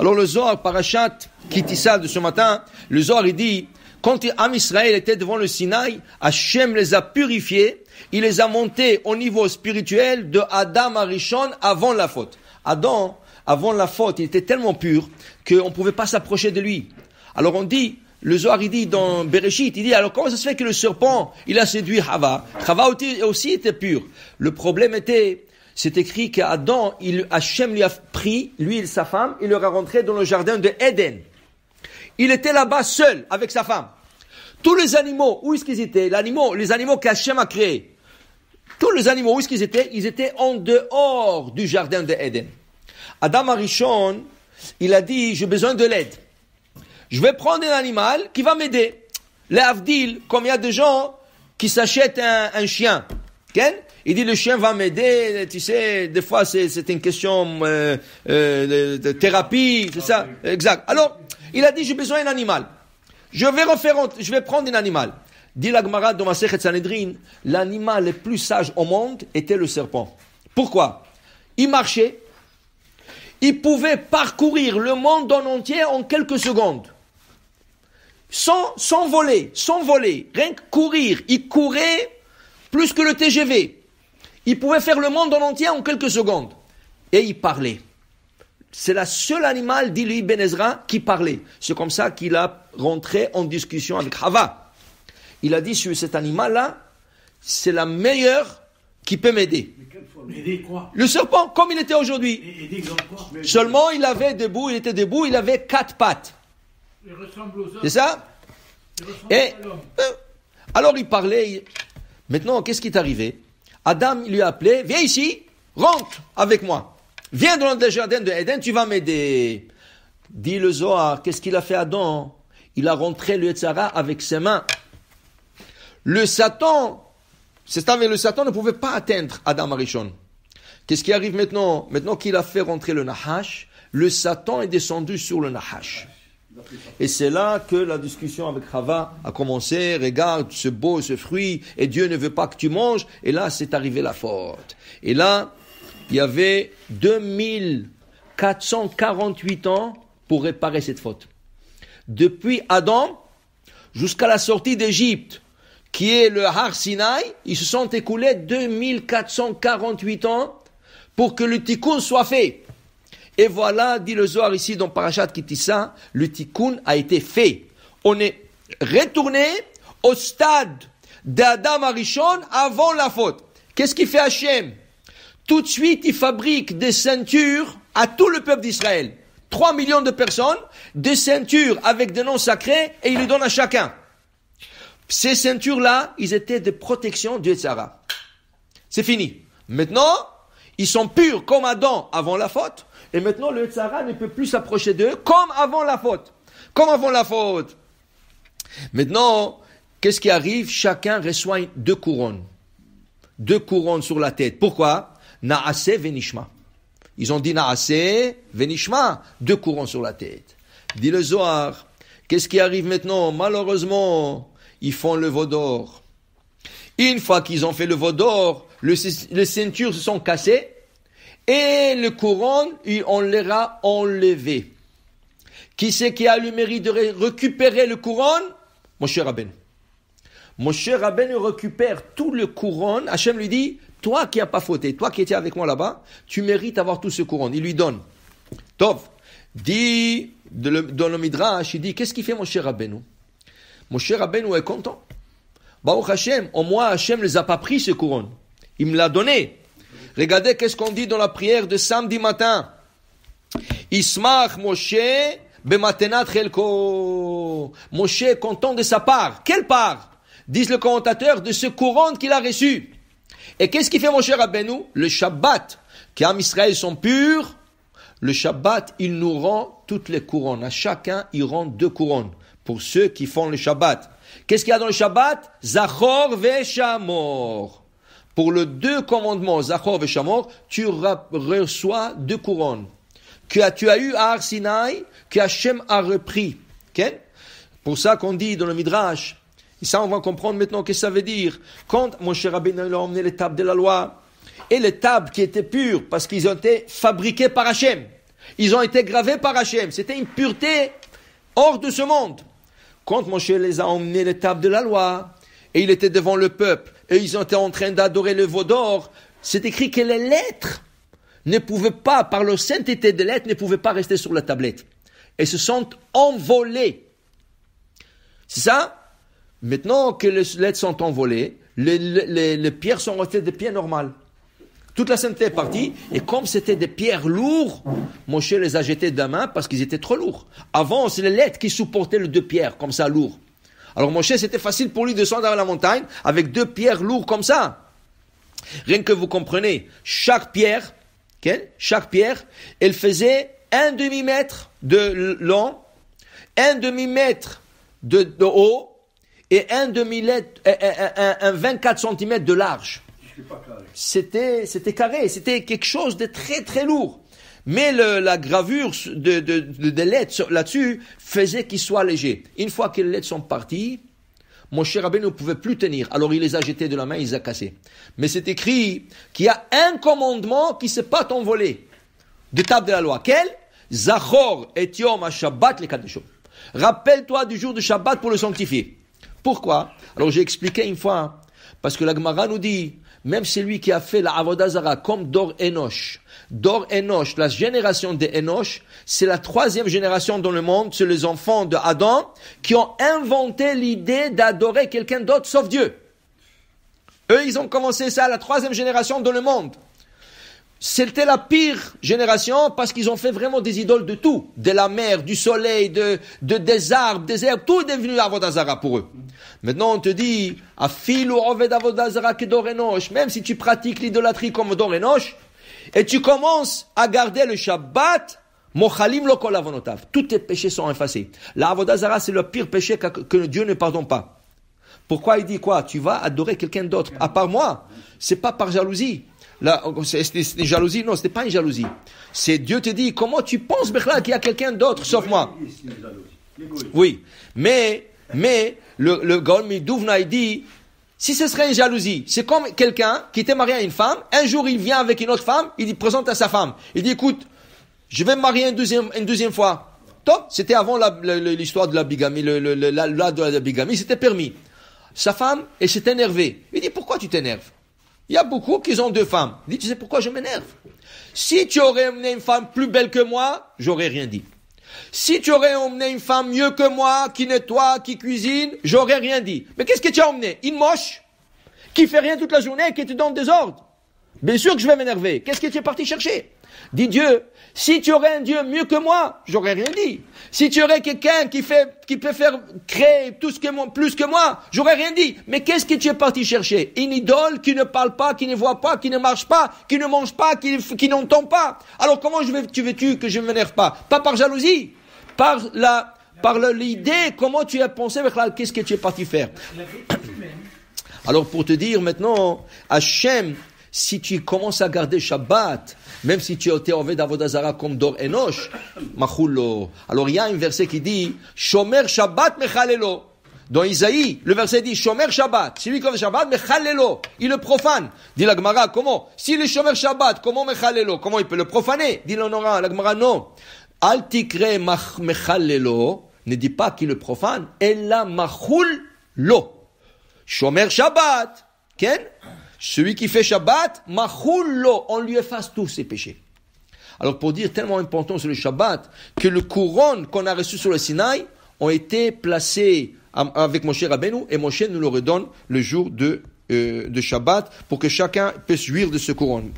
Alors le Zohar, Parashat Kitissa de ce matin, le Zohar il dit, quand Am Israël était devant le Sinaï, Hachem les a purifiés, il les a montés au niveau spirituel de Adam Arishon avant la faute. Adam, avant la faute, il était tellement pur qu'on ne pouvait pas s'approcher de lui. Alors on dit, le Zohar il dit dans Bereshit, il dit, alors comment ça se fait que le serpent, il a séduit Hava? Hava aussi était pur. Le problème était, c'est écrit qu'Adam, Hachem lui a pris, lui et sa femme, il leur a rentré dans le jardin de Éden. Il était là-bas seul avec sa femme. Tous les animaux, où est-ce qu'ils étaient? Les animaux qu'Hachem a créés. Tous les animaux, où est-ce qu'ils étaient? Ils étaient en dehors du jardin de Éden. Adam Arishon, il a dit, j'ai besoin de l'aide. Je vais prendre un animal qui va m'aider. Les Avdil, comme il y a des gens qui s'achètent un chien. Okay? Il dit, le chien va m'aider, tu sais, des fois c'est une question de thérapie, c'est ça? Exact. Alors, il a dit, j'ai besoin d'un animal. Je vais prendre un animal. Dit la Gemara dans Masechet Sanhedrin, l'animal le plus sage au monde était le serpent. Pourquoi? Il marchait, il pouvait parcourir le monde en entier en quelques secondes. Sans voler, rien que courir. Il courait plus que le TGV. Il pouvait faire le monde en entier en quelques secondes. Et il parlait. C'est le seul animal, dit lui Ben Ezra, qui parlait. C'est comme ça qu'il a rentré en discussion avec Hava. Il a dit sur cet animal-là, c'est la meilleure qui peut m'aider. Aider quoi? Le serpent, comme il était aujourd'hui. Aider dans quoi? Seulement, il était debout, il avait 4 pattes. Il ressemble aux hommes. C'est ça? Et alors il parlait. Maintenant, qu'est-ce qui est arrivé? Adam, il lui a appelé, viens ici, rentre avec moi. Viens dans le jardin de Éden, tu vas m'aider. Dit le Zohar, qu'est-ce qu'il a fait Adam? Il a rentré le Yetzara avec ses mains. Le Satan ne pouvait pas atteindre Adam Arishon. Qu'est-ce qui arrive maintenant? Maintenant qu'il a fait rentrer le Nahash, le Satan est descendu sur le Nahash. Et c'est là que la discussion avec Hava a commencé. Regarde ce beau, ce fruit, et Dieu ne veut pas que tu manges. Et là, c'est arrivé la faute. Et là, il y avait 2448 ans pour réparer cette faute. Depuis Adam jusqu'à la sortie d'Égypte, qui est le Har Sinaï, ils se sont écoulés 2448 ans pour que le tikkun soit fait. Et voilà, dit le Zohar ici dans Parashat Kitissa, le tikkun a été fait. On est retourné au stade d'Adam Arishon avant la faute. Qu'est-ce qu'il fait Hachem? Tout de suite, il fabrique des ceintures à tout le peuple d'Israël. 3 millions de personnes, des ceintures avec des noms sacrés, et il les donne à chacun. Ces ceintures-là, ils étaient de protection du Yetzara. C'est fini. Maintenant, ils sont purs comme Adam avant la faute. Et maintenant, le Yetzara ne peut plus s'approcher d'eux comme avant la faute. Comme avant la faute. Maintenant, qu'est-ce qui arrive? Chacun reçoit 2 couronnes. 2 couronnes sur la tête. Pourquoi? Naaseh venishma. Ils ont dit Naaseh venishma. 2 couronnes sur la tête. Dit le Zohar. Qu'est-ce qui arrive maintenant? Malheureusement, ils font le veau d'or. Une fois qu'ils ont fait le veau d'or, les ceintures se sont cassées. Et le couronne, on les a enlevés. Qui c'est qui a le mérite de récupérer le couronne? Moshe Rabbeinu. Moshe Rabbeinu récupère tout le couronne. Hachem lui dit, toi qui n'as pas fauté, toi qui étais avec moi là-bas, tu mérites d'avoir tout ce couronne. Il lui donne. Tov, dit dans le Midrash, il dit, qu'est-ce qu'il fait Moshe Rabbeinu? Moshe Rabbeinu est content. Baruch Hachem, au moins Hachem ne les a pas pris ce couronne. Il me l'a donné. Regardez qu'est-ce qu'on dit dans la prière de samedi matin. Ismach Moshe bematenat chelko. Moshe est content de sa part. Quelle part? Disent le commentateur de ce couronne qu'il a reçu. Et qu'est-ce qu'il fait Moshe Rabbeinu? Le Shabbat, qui en Israël sont purs. Le Shabbat, il nous rend toutes les couronnes. À chacun, il rend 2 couronnes. Pour ceux qui font le Shabbat. Qu'est-ce qu'il y a dans le Shabbat? Zachor veshamor. Pour le 2 commandements, Zachor veshamor, tu reçois 2 couronnes. Que tu as eu à Har Sinaï, que Hachem a repris. Okay? Pour ça qu'on dit dans le Midrash, et ça on va comprendre maintenant ce que ça veut dire. Quand Moshe Rabbeinu a emmené les tables de la loi, et les tables qui étaient pures, parce qu'ils ont été fabriquées par Hachem, Ils ont été gravés par Hachem. C'était une pureté hors de ce monde. Quand Moshe les a emmenés l'étape de la loi, et il était devant le peuple, et ils étaient en train d'adorer le veau d'or, c'est écrit que les lettres ne pouvaient pas, par leur sainteté des lettres, ne pouvaient pas rester sur la tablette. Et se sont envolées. C'est ça? Maintenant que les lettres sont envolées, les pierres sont restées des pierres normales. Toute la sainteté est partie, et comme c'était des pierres lourdes, Moshe les a jetées de la main parce qu'ils étaient trop lourds. Avant, c'est les lettres qui supportaient les deux pierres, comme ça, lourdes. Alors Moshe, c'était facile pour lui de descendre à la montagne avec deux pierres lourdes comme ça. Rien que vous comprenez, chaque pierre, elle faisait 1 demi-mètre de long, 1 demi-mètre de haut, et 24 cm de large. C'était carré, c'était quelque chose de très très lourd. Mais la gravure des lettres là-dessus faisait qu'il soit léger. Une fois que les lettres sont parties, Moshe Rabbeinu ne pouvait plus tenir. Alors il les a jetés de la main, il les a cassés. Mais c'est écrit qu'il y a un commandement qui ne s'est pas envolé de table de la loi. Quel? Zachor et Yom HaShabbat le Kadesho. Rappelle-toi du jour de Shabbat pour le sanctifier. Pourquoi? Alors j'ai expliqué une fois, parce que la Gemara nous dit, même celui qui a fait la Avodah Zara comme Dor Enosh, la génération de Enosh, c'est la 3e génération dans le monde, c'est les enfants de Adam qui ont inventé l'idée d'adorer quelqu'un d'autre sauf Dieu. Eux, ils ont commencé ça, la 3e génération dans le monde. C'était la pire génération parce qu'ils ont fait vraiment des idoles de tout. De la mer, du soleil, des arbres, des herbes. Tout est devenu Avodah Zara pour eux. Maintenant, on te dit, Afilu Oved Avodah Zara Kedor Enosh, même si tu pratiques l'idolâtrie comme Dor Enosh, et tu commences à garder le Shabbat, Mochalim lo kol avonotav. Tous tes péchés sont effacés. La Avodah Zara, c'est le pire péché que Dieu ne pardonne pas. Pourquoi il dit quoi? Tu vas adorer quelqu'un d'autre. À part moi, c'est pas par jalousie. Là, c'est une jalousie? Non, ce n'est pas une jalousie. C'est Dieu te dit, comment tu penses, Bechla, qu'il y a quelqu'un d'autre, sauf moi? Oui. Mais, le Gaon Midouvna, il dit, si ce serait une jalousie, c'est comme quelqu'un qui était marié à une femme, un jour il vient avec une autre femme, il présente à sa femme. Il dit, écoute, je vais me marier une deuxième fois. Top, c'était avant l'histoire de la bigamie, la loi de la bigamie, c'était permis. Sa femme, elle s'est énervée. Il dit, pourquoi tu t'énerves? Il y a beaucoup qui ont 2 femmes. Il dit, tu sais pourquoi je m'énerve? Si tu aurais emmené une femme plus belle que moi, j'aurais rien dit. Si tu aurais emmené une femme mieux que moi, qui nettoie, qui cuisine, j'aurais rien dit. Mais qu'est-ce que tu as emmené? Une moche, qui fait rien toute la journée et qui te donne des ordres. Bien sûr que je vais m'énerver. Qu'est-ce que tu es parti chercher? Dit Dieu, si tu aurais un Dieu mieux que moi, j'aurais rien dit. Si tu aurais quelqu'un qui peut faire créer tout ce que moi, plus que moi, j'aurais rien dit. Mais qu'est-ce que tu es parti chercher? Une idole qui ne parle pas, qui ne voit pas, qui ne marche pas, qui ne mange pas, qui n'entend pas. Alors comment tu veux-tu que je ne m'énerve pas? Pas par jalousie, par l'idée, comment tu as pensé, qu'est-ce que tu es parti faire? Alors pour te dire maintenant, Hachem, si tu commences à garder Shabbat, même si tu as été Oved Avodah Zara comme Dor Enosh, Machullo. Alors il y a un verset qui dit, Shomer Shabbat Mechalelo. Dans Isaïe, le verset dit, Shomer Shabbat. Celui qui fait Shabbat, Mechalelo. Il le profane. Dit la Gemara, comment? S'il est Shomer Shabbat, comment Mechalelo? Comment il peut le profaner? Dit la Gemara, non. Al tikre Mechalelo, ne dit pas qu'il le profane, Ella Machullo. Shomer Shabbat. Ken? Celui qui fait Shabbat, Machullo, on lui efface tous ses péchés. Alors pour dire tellement important sur le Shabbat, que les couronnes qu'on a reçues sur le Sinaï ont été placées avec Moshe Rabbeinu, et Moshe nous le redonne le jour de Shabbat, pour que chacun puisse jouir de ce couronne.